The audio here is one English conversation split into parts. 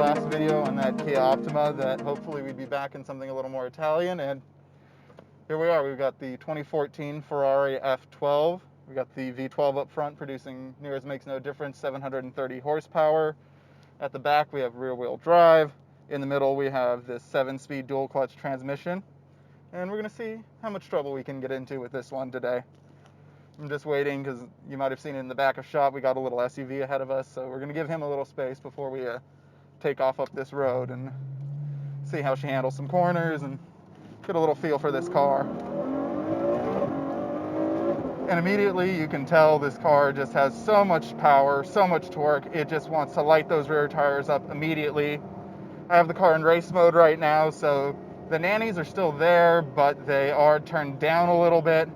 last video on that Kia Optima that hopefully we'd be back in something a little more Italian, and here we are. We've got the 2014 Ferrari F12. We got the V12 up front producing near as makes no difference 730 horsepower. At the back we have rear wheel drive. In the middle we have this 7-speed dual clutch transmission, and we're going to see how much trouble we can get into with this one today. I'm just waiting because you might have seen it in the back of shot. We got a little SUV ahead of us, so we're going to give him a little space before we take off up this road and see how she handles some corners and get a little feel for this car. And immediately you can tell this car just has so much power, so much torque. It just wants to light those rear tires up immediately. I have the car in race mode right now, so the nannies are still there, but they are turned down a little bit.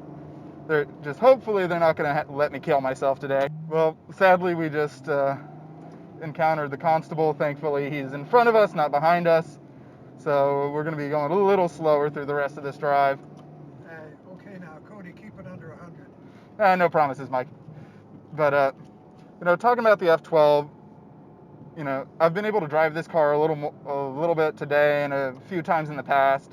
They're just, hopefully they're not going to let me kill myself today. Well, sadly we just encountered the constable. Thankfully he's in front of us, not behind us. So we're going to be going a little slower through the rest of this drive. Okay now, Cody, keep it under 100. No promises, Mike. But, talking about the F12, I've been able to drive this car a little bit today and a few times in the past.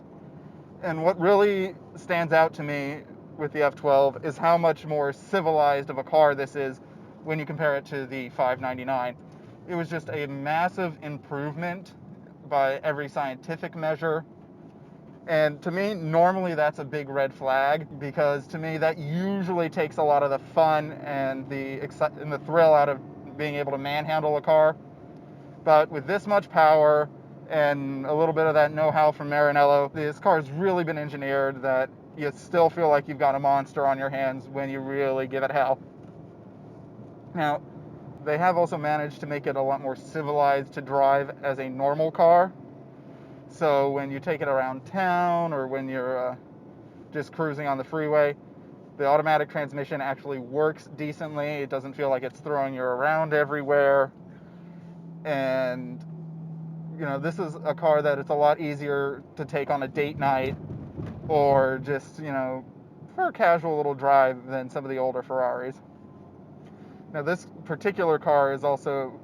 And what really stands out to me with the F12 is how much more civilized of a car this is when you compare it to the 599. It was just a massive improvement by every scientific measure. And to me, normally that's a big red flag, because to me that usually takes a lot of the fun and the thrill out of being able to manhandle a car. But with this much power and a little bit of that know-how from Maranello, this car has really been engineered that you still feel like you've got a monster on your hands when you really give it hell. Now, they have also managed to make it a lot more civilized to drive as a normal car. So when you take it around town or when you're just cruising on the freeway, the automatic transmission actually works decently. It doesn't feel like it's throwing you around everywhere. And, this is a car that it's a lot easier to take on a date night or just, for a casual little drive than some of the older Ferraris. Now, this particular car is also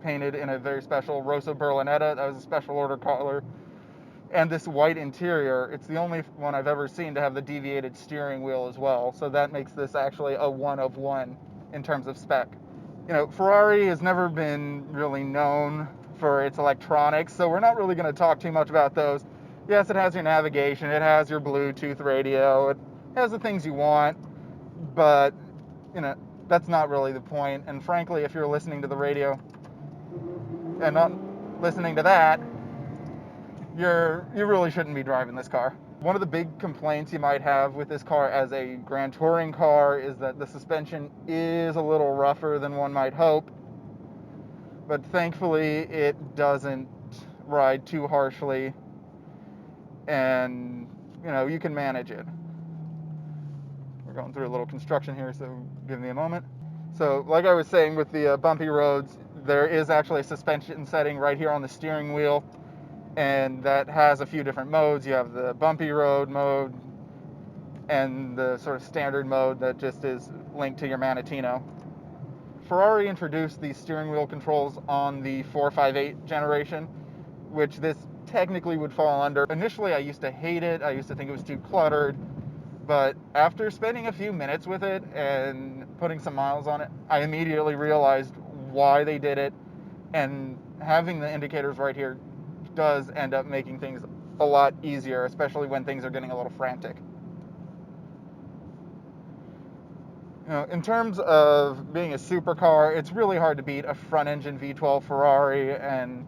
painted in a very special Rosso Berlinetta. That was a special order color. And this white interior, it's the only one I've ever seen to have the deviated steering wheel as well. So that makes this actually a one of one in terms of spec. Ferrari has never been really known for its electronics, so we're not really going to talk too much about those. Yes, it has your navigation, it has your Bluetooth radio, it has the things you want, but, that's not really the point. And frankly, if you're listening to the radio and not listening to that, you really shouldn't be driving this car. One of the big complaints you might have with this car as a Grand Touring car is that the suspension is a little rougher than one might hope, but thankfully it doesn't ride too harshly, and you can manage it. We're going through a little construction here, so give me a moment. So like I was saying, with the bumpy roads, there is actually a suspension setting right here on the steering wheel, and that has a few different modes. You have the bumpy road mode and the sort of standard mode that just is linked to your Manettino. Ferrari introduced these steering wheel controls on the 458 generation, which this technically would fall under. Initially I used to hate it. I used to think it was too cluttered, but after spending a few minutes with it and putting some miles on it, I immediately realized why they did it, and having the indicators right here does end up making things a lot easier, especially when things are getting a little frantic. In terms of being a supercar, it's really hard to beat a front-engine V12 Ferrari, and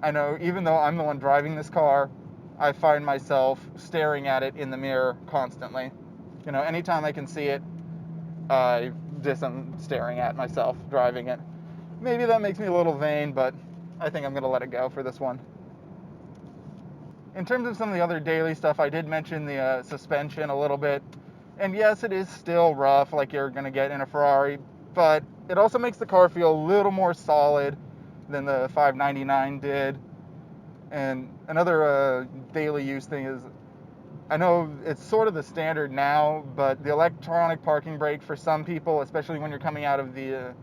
I know even though I'm the one driving this car, I find myself staring at it in the mirror constantly. Anytime I can see it, I just am staring at myself driving it. Maybe that makes me a little vain, but I think I'm going to let it go for this one. In terms of some of the other daily stuff, I did mention the suspension a little bit. And yes, it is still rough like you're going to get in a Ferrari, but it also makes the car feel a little more solid than the 599 did. And another daily use thing is, I know it's sort of the standard now, but the electronic parking brake for some people, especially when you're coming out of the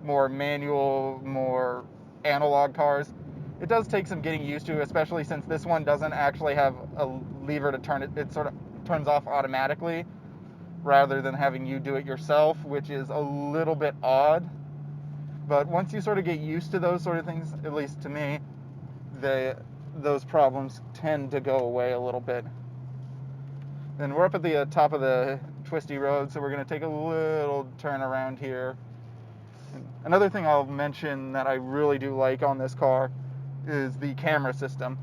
more manual, more analog cars, It does take some getting used to, especially since this one doesn't actually have a lever to turn it. It sort of turns off automatically rather than having you do it yourself, which is a little bit odd. But once you sort of get used to those sort of things, at least to me, those problems tend to go away a little bit. And we're up at the top of the twisty road, so we're going to take a little turn around here. Another thing I'll mention that I really do like on this car is the camera system.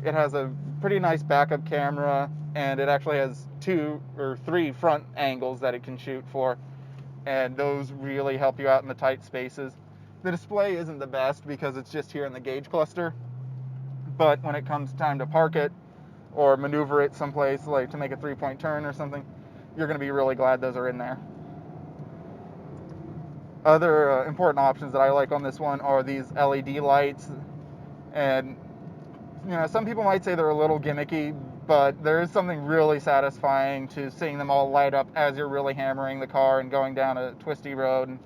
It has a pretty nice backup camera, and it actually has 2 or 3 front angles that it can shoot for, and those really help you out in the tight spaces. The display isn't the best because it's just here in the gauge cluster, but when it comes time to park it or maneuver it someplace, like to make a 3-point turn or something, you're going to be really glad those are in there. Other important options that I like on this one are these LED lights, and some people might say they're a little gimmicky, but there is something really satisfying to seeing them all light up as you're really hammering the car and going down a twisty road,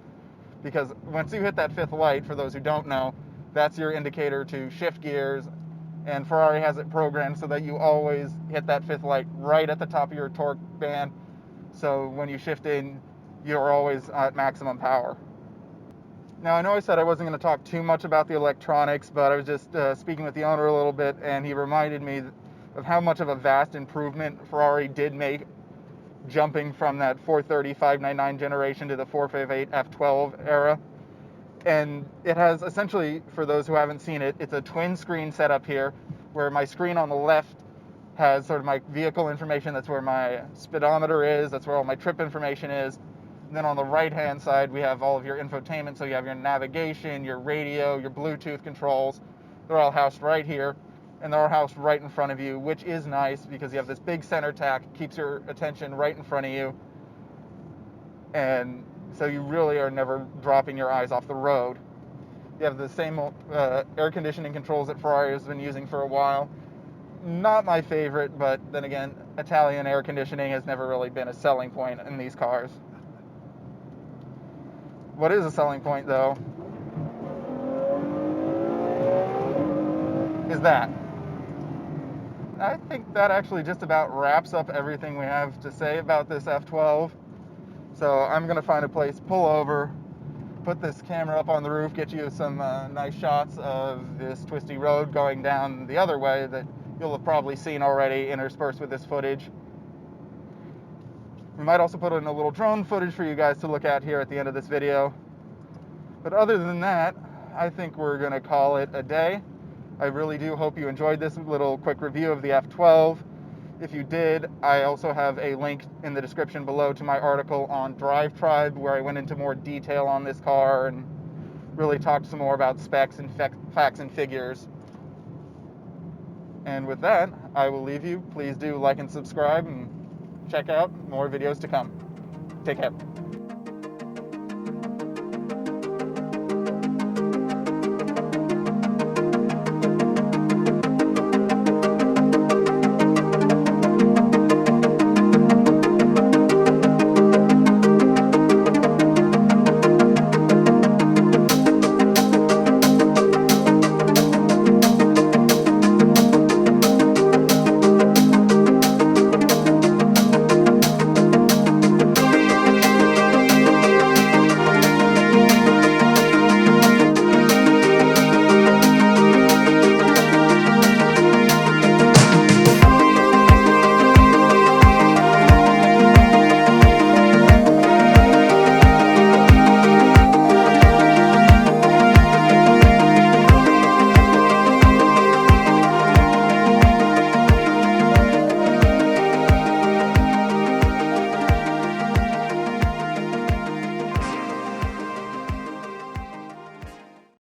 because once you hit that 5th light, for those who don't know, that's your indicator to shift gears, and Ferrari has it programmed so that you always hit that 5th light right at the top of your torque band, so when you shift in, you're always at maximum power. Now, I know I said I wasn't going to talk too much about the electronics, but I was just speaking with the owner a little bit, and he reminded me of how much of a vast improvement Ferrari did make jumping from that 430 599 generation to the 458 F12 era. And it has essentially, for those who haven't seen it, it's a twin screen setup here, where my screen on the left has sort of my vehicle information. That's where my speedometer is. That's where all my trip information is. And then on the right-hand side, we have all of your infotainment. So you have your navigation, your radio, your Bluetooth controls. They're all housed right here, and they're all housed right in front of you, which is nice because you have this big center tack, keeps your attention right in front of you. And so you really are never dropping your eyes off the road. You have the same air conditioning controls that Ferrari has been using for a while. Not my favorite, but then again, Italian air conditioning has never really been a selling point in these cars. What is a selling point, though, is that. I think that actually just about wraps up everything we have to say about this F12. So I'm going to find a place, pull over, put this camera up on the roof, get you some nice shots of this twisty road going down the other way that you'll have probably seen already interspersed with this footage. We might also put in a little drone footage for you guys to look at here at the end of this video. But other than that, I think we're going to call it a day. I really do hope you enjoyed this little quick review of the F12. If you did, I also have a link in the description below to my article on DRIVETRIBE, where I went into more detail on this car and really talked some more about specs and facts and figures. And with that, I will leave you. Please do like and subscribe and check out more videos to come. Take care.